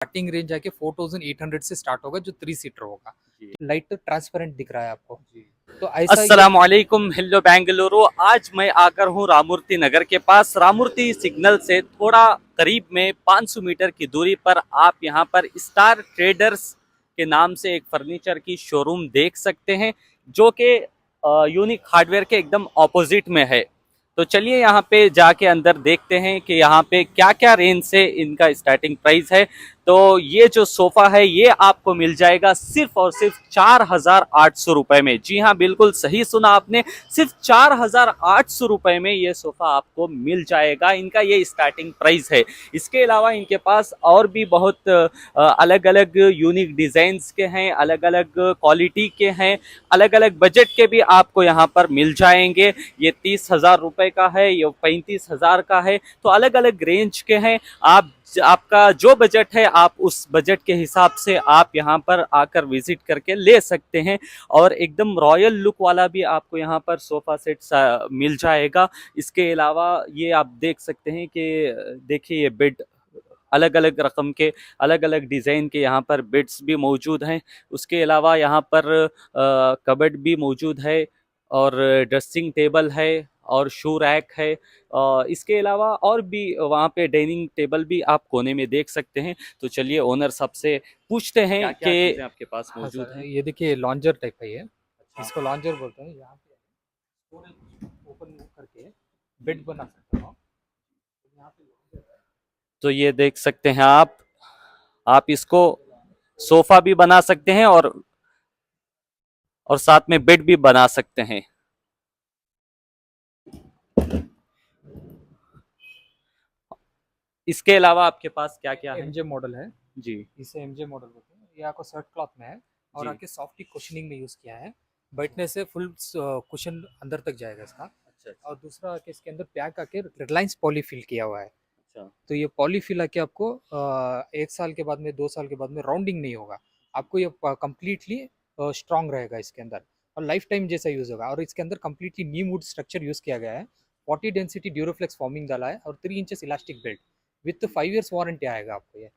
Starting range आके 4800 से start होगा जो 3 सीटर होगा। लाइट तो ट्रांसपेरेंट दिख रहा है आपको। तो ऐसा ये अस्सलामुअलैकुम, हेलो बेंगलुरु। आज मैं आकर हूँ रामूर्ति नगर के पास। रामूर्ति सिग्नल से थोड़ा करीब में 500 मीटर की दूरी पर आप यहाँ पर स्टार ट्रेडर्स के नाम से एक फर्नीचर की शोरूम देख सकते हैं, जो कि यूनिक हार्डवेयर के एकदम ऑपोजिट में है। तो चलिए यहाँ पे जाके अंदर देखते हैं कि यहाँ पे क्या क्या रेंज से इनका स्टार्टिंग प्राइस है। तो ये जो सोफा है ये आपको मिल जाएगा सिर्फ और सिर्फ 4,800 रुपए में। जी हाँ, बिल्कुल सही सुना आपने, सिर्फ 4,800 रुपए में ये सोफा आपको मिल जाएगा। इनका ये स्टार्टिंग प्राइस है। इसके अलावा इनके पास और भी बहुत अलग अलग यूनिक डिजाइन्स के हैं, अलग अलग क्वालिटी के हैं, अलग अलग बजट के भी आपको यहाँ पर मिल जाएंगे। ये 30,000 रुपए का है, ये 35,000 का है। तो अलग अलग रेंज के हैं। आपका जो बजट है आप उस बजट के हिसाब से आप यहाँ पर आकर विजिट करके ले सकते हैं। और एकदम रॉयल लुक वाला भी आपको यहाँ पर सोफा सेट मिल जाएगा। इसके अलावा ये आप देख सकते हैं कि देखिए ये बेड अलग अलग रकम के, अलग अलग डिज़ाइन के यहाँ पर बेड्स भी मौजूद हैं। उसके अलावा यहाँ पर कबर्ड भी मौजूद है, और ड्रेसिंग टेबल है, और शू रैक है। इसके अलावा और भी वहाँ पे डाइनिंग टेबल भी आप कोने में देख सकते हैं। तो चलिए ओनर साहब से पूछते हैं क्या क्या कि चीजें आपके पास हाँ मौजूद सर, हैं। ये देखिए लॉन्जर टाइप का ये, इसको लॉन्जर बोलते हैं। यहाँ पे स्टोरेज ओपन करके बेड बना सकते हो। यहाँ पे launcher है। तो ये देख सकते हैं आप इसको सोफा भी बना सकते हैं, और साथ में बेड भी बना सकते हैं। इसके अलावा आपके पास क्या क्या है? एमजे मॉडल है, जी। इसे एमजे मॉडल बोलते हैं। ये आपको सर्ट क्लॉथ में है और जी। आके सॉफ्टी कुशनिंग में यूज़ किया है। बैठने से फुल कुशन अंदर तक जाएगा इसका। अच्छा और अच्छा। दूसरा आके इसके अंदर पैक आके रिलायंस पॉलीफिल किया हुआ है। अच्छा। तो ये पॉलीफिल आके आपको 1 साल के बाद में, 2 साल के बाद में राउंडिंग नहीं होगा। आपको ये कंप्लीटली स्ट्रांग रहेगा इसके अंदर, और लाइफ टाइम जैसा यूज़ होगा। और इसके अंदर completely Neem would structure use किया गया है। 40 डेंसिटी ड्यूरोफ्लेक्स फॉर्मिंग डाला है और 3 inches elastic belt with 5 years warranty आएगा आपको ये।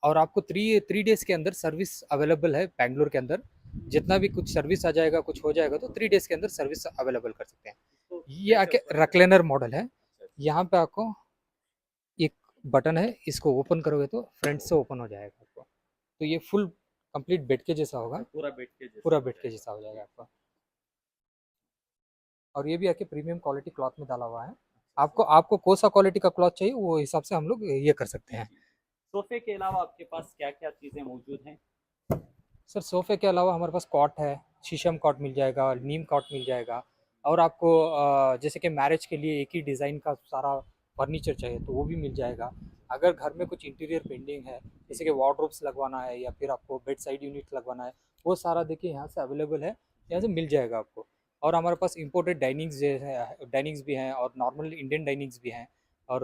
और आपको थ्री डेज के अंदर सर्विस अवेलेबल है बैंगलोर के अंदर। जितना भी कुछ सर्विस आ जाएगा, कुछ हो जाएगा, तो 3 डेज के अंदर सर्विस अवेलेबल कर सकते हैं। इसको ये कैसे आके ओपन करना रक्लेनर मॉडल है। है? अच्छा यहाँ पे आपको एक बटन है, इसको ओपन करोगे तो फ्रंट से ओपन हो जाएगा आपको। तो ये फुल कंप्लीट बेड के जैसा अच्छा। होगा। पूरा बेड के जैसा पूरा हो बेड के जाएगा। जैसा हो जाएगा जी। आपका। और ये भी आके प्रीमियम क्वालिटी क्लॉथ में डाला हुआ है। अच्छा आपको अच्छा। आपको कौन सा क्वालिटी का क्लॉथ चाहिए वो हिसाब से हम लोग ये कर सकते हैं। जी। सोफे के अलावा आपके पास क्या क्या चीजें मौजूद हैं? सर सोफे के अलावा हमारे पास कॉट है, शीशम कॉट मिल जाएगा, नीम कॉट मिल जाएगा। और आपको जैसे कि मैरिज के लिए एक ही डिज़ाइन का सारा फर्नीचर चाहिए तो वो भी मिल जाएगा। अगर घर में कुछ इंटीरियर पेंडिंग है, जैसे कि वार्डरोब्स लगवाना है या फिर आपको बेड साइड यूनिट लगवाना है, वो सारा देखिए यहाँ से अवेलेबल है, यहाँ से मिल जाएगा आपको। और हमारे पास इम्पोर्टेड डाइनिंग्स जो है, डाइनिंग्स भी हैं और नॉर्मल इंडियन डाइनिंग्स भी हैं। और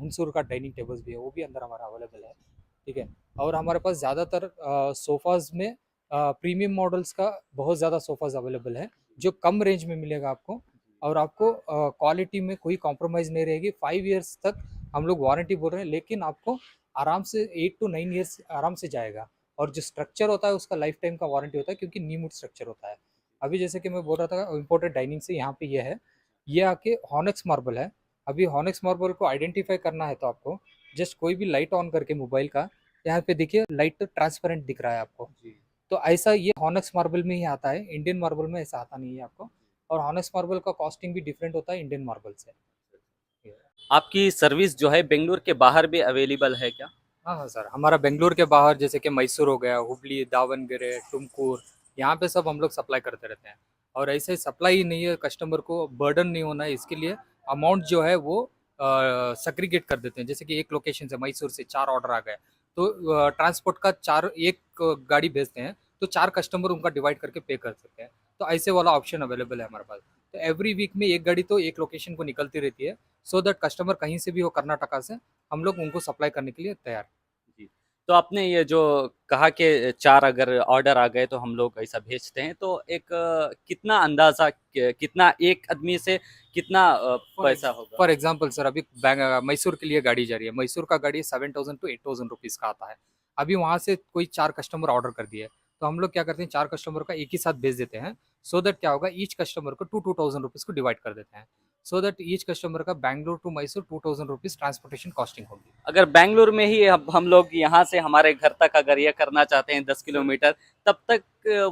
हुंसुर का डाइनिंग टेबल्स भी है, वो भी अंदर हमारा अवेलेबल है। ठीक है। और हमारे पास ज़्यादातर सोफ़ाज़ में प्रीमियम मॉडल्स का बहुत ज़्यादा सोफ़ाज़ अवेलेबल है, जो कम रेंज में मिलेगा आपको। और आपको क्वालिटी में कोई कॉम्प्रोमाइज़ नहीं रहेगी। 5 इयर्स तक हम लोग वारंटी बोल रहे हैं, लेकिन आपको आराम से 8 to 9 इयर्स आराम से जाएगा। और जो स्ट्रक्चर होता है उसका लाइफ टाइम का वारंटी होता है, क्योंकि नीमवुड स्ट्रक्चर होता है। अभी जैसे कि मैं बोल रहा था इम्पोर्टेड डाइनिंग से, यहाँ पे ये है, ये आके हॉनेक्स मार्बल है। अभी हॉनेक्स मार्बल को आइडेंटिफाई करना है तो आपको जस्ट कोई भी लाइट ऑन करके मोबाइल का, यहाँ पे देखिए लाइट तो ट्रांसपेरेंट दिख रहा है आपको। जी। तो ऐसा ये हॉनेक्स मार्बल में ही आता है, इंडियन मार्बल में ऐसा आता नहीं है आपको। और हॉनेक्स मार्बल का कॉस्टिंग भी डिफरेंट होता है इंडियन मार्बल से। आपकी सर्विस जो है बेंगलुरु के बाहर भी अवेलेबल है क्या? हाँ हाँ सर, हमारा बेंगलोर के बाहर जैसे कि मैसूर हो गया, हुबली, दावनगेरे, तुमकुर, यहाँ पे सब हम लोग सप्लाई करते रहते हैं। और ऐसे ही सप्लाई ही नहीं है, कस्टमर को बर्डन नहीं होना है, इसके लिए अमाउंट जो है वो सेग्रीगेट कर देते हैं। जैसे कि एक लोकेशन से, मैसूर से 4 ऑर्डर आ गए, तो ट्रांसपोर्ट का 4 एक गाड़ी भेजते हैं, तो 4 कस्टमर उनका डिवाइड करके पे कर सकते हैं। तो ऐसे वाला ऑप्शन अवेलेबल है हमारे पास। तो एवरी वीक में एक गाड़ी तो एक लोकेशन को निकलती रहती है, सो दैट कस्टमर कहीं से भी हो कर्नाटका से, हम लोग उनको सप्लाई करने के लिए तैयार। जी। तो आपने ये जो कहा कि 4 अगर ऑर्डर आ गए तो हम लोग ऐसा भेजते हैं, तो एक कितना अंदाज़ा कितना एक आदमी से कितना पैसा होगा? फॉर एग्जाम्पल सर, अभी मैसूर के लिए गाड़ी जा रही है। मैसूर का गाड़ी 7,000 टू 8,000 रुपीज़ का आता है। अभी वहाँ से कोई 4 कस्टमर ऑर्डर कर दिए, तो हम लोग क्या करते हैं, 4 कस्टमर का एक ही साथ भेज देते हैं। सो दैट क्या होगा, ईच कस्टमर को 2,000 रुपीज़ को डिवाइड कर देते हैं। सो दैट ईच कस्टमर का Bangalore to Mysore 2,000 rupees transportation costing होगी। अगर बैंगलोर में ही अब हम लोग यहाँ से हमारे घर तक अगर ये करना चाहते हैं 10 किलोमीटर, तब तक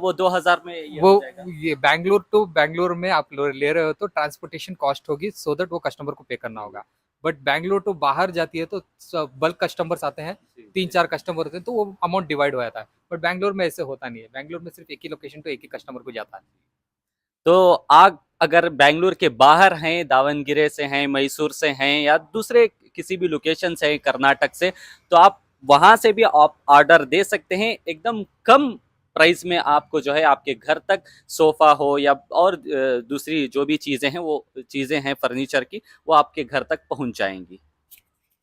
वो 2000 में ये वो हो जाएगा? ये बैंगलोर टू बैंगलोर में आप ले रहे हो तो ट्रांसपोर्टेशन कॉस्ट होगी, सो दैट वो कस्टमर को पे करना होगा। बट बैंगलोर टू बाहर जाती है तो बल्क कस्टमर्स आते हैं, जी, 3-4 कस्टमर होते हैं, तो वो अमाउंट डिवाइड हो जाता है। बट बैंगलोर में ऐसे होता नहीं है। बैंगलोर में सिर्फ एक ही लोकेशन तो एक ही कस्टमर को जाता है। तो आप अगर बैंगलोर के बाहर हैं, दावणगेरे से हैं, मैसूर से हैं या दूसरे किसी भी लोकेशन से हैं, कर्नाटक से, तो आप वहाँ से भी आप ऑर्डर दे सकते हैं। एकदम कम प्राइस में आपको जो है आपके घर तक सोफ़ा हो या और दूसरी जो भी चीज़ें हैं, वो चीज़ें हैं फर्नीचर की, वो आपके घर तक पहुँच जाएँगी।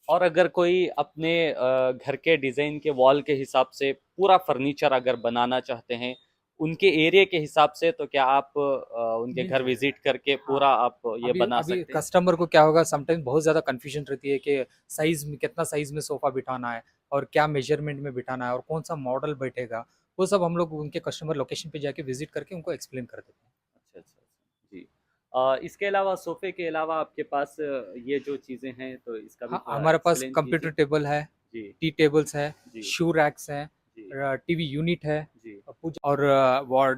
और अगर कोई अपने घर के डिज़ाइन के वॉल के हिसाब से पूरा फर्नीचर अगर बनाना चाहते हैं, उनके एरिया के हिसाब से, तो क्या आप उनके मिल घर जाएगा। विजिट करके हाँ, पूरा आप ये अभी बना अभी सकते हैं? कस्टमर को क्या होगा, समटाइम बहुत ज़्यादा कन्फ्यूजन रहती है कि साइज़ में कितना साइज़ में सोफ़ा बिठाना है और क्या मेजरमेंट में बिठाना है और कौन-सा मॉडल बैठेगा। वो सब हम लोग उनके कस्टमर लोकेशन पे जाके विज़िट करके उनको एक्सप्लेन कर देते हैं। अच्छा, अच्छा, अच्छा। जी। इसके अलावा सोफ़े के अलावा आपके पास ये जो चीज़ें हैं, तो इसका भी हाँ, थोड़ा हमारे पास एक्सप्लेन कंप्यूटर कीजिए? टेबल है, जी, टी टेबल्स है, जी, शू रैक्स हैं, जी, टीवी यूनिट है, जी, पूजा और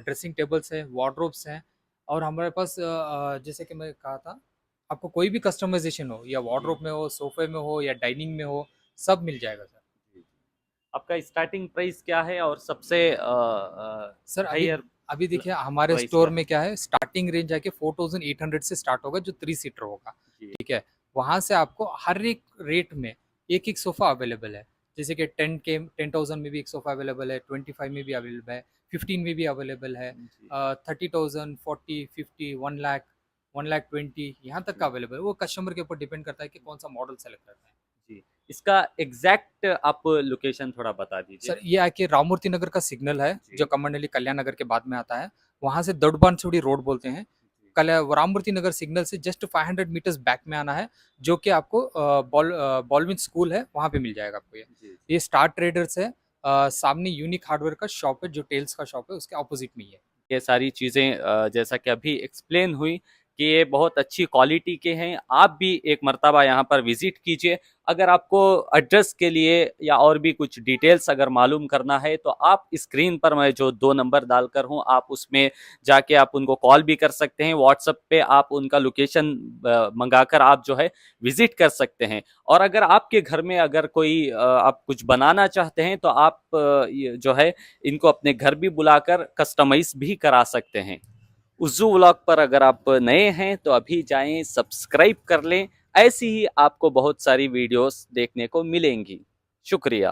ड्रेसिंग टेबल्स है, वार्डरोब्स हैं और हमारे पास जैसे कि मैं कहा था, आपको कोई भी कस्टमाइज़ेशन हो या जी, वार्डरोब में हो, सोफ़े में हो या डाइनिंग में हो, सब मिल जाएगा सर। जी। आपका स्टार्टिंग प्राइस क्या है और सबसे सर अभी हायर अभी देखिए हमारे प्राइस स्टोर क्या है? में क्या है, स्टार्टिंग रेंज आके 4,800 से स्टार्ट होगा जो 3 सीटर होगा, जी, ठीक है? वहाँ से आपको हर एक रेट में एक-एक सोफ़ा अवेलेबल है। जैसे कि 10,000 में भी एक सोफ़ा अवेलेबल है, 25 में भी अवेलेबल है, 15 में भी अवेलेबल है, जी, 30,000, 40, 50, 1 लाख, 1 लाख 20 यहाँ तक का जी। अवेलेबल है। वो कस्टमर के ऊपर डिपेंड करता है कि कौन-सा मॉडल सेलेक्ट करना है। जी, इसका एग्ज़ैक्ट आप लोकेशन थोड़ा बता दीजिए? सर ये आके राममूर्ति नगर का सिग्नल है, जो जी, कमंडली कल्याण नगर के बाद में आता है। वहाँ से दड़बानसोड़ी रोड बोलते हैं। जी, राममूर्ति नगर सिग्नल से जस्ट 500 मीटर्स बैक में आना है, जो कि आपको बॉलविन स्कूल है, वहाँ पे मिल जाएगा आपको ये। जी, ये स्टार ट्रेडर्स है, सामने यूनिक हार्डवेयर का शॉप है, जो टेल्स का शॉप है, उसके ऑपोजिट में ही है। ये सारी चीज़ें जैसा कि अभी एक्सप्लेन हुई कि ये बहुत अच्छी क्वालिटी के हैं। आप भी एक मर्तबा यहाँ पर विज़िट कीजिए। अगर आपको एड्रेस के लिए या और भी कुछ डिटेल्स अगर मालूम करना है, तो आप स्क्रीन पर मैं जो 2 नंबर डालकर हूँ, आप उसमें जाके आप उनको कॉल भी कर सकते हैं। व्हाट्सएप पे आप उनका लोकेशन मंगाकर आप जो है विज़िट कर सकते हैं। और अगर आपके घर में अगर कोई आप कुछ बनाना चाहते हैं, तो आप ये जो है इनको अपने घर भी बुलाकर कस्टमाइज़ भी करा सकते हैं। उज़्ज़ू व्लॉग पर अगर आप नए हैं तो अभी जाएँ सब्सक्राइब कर लें। ऐसी ही आपको बहुत सारी वीडियोस देखने को मिलेंगी। शुक्रिया।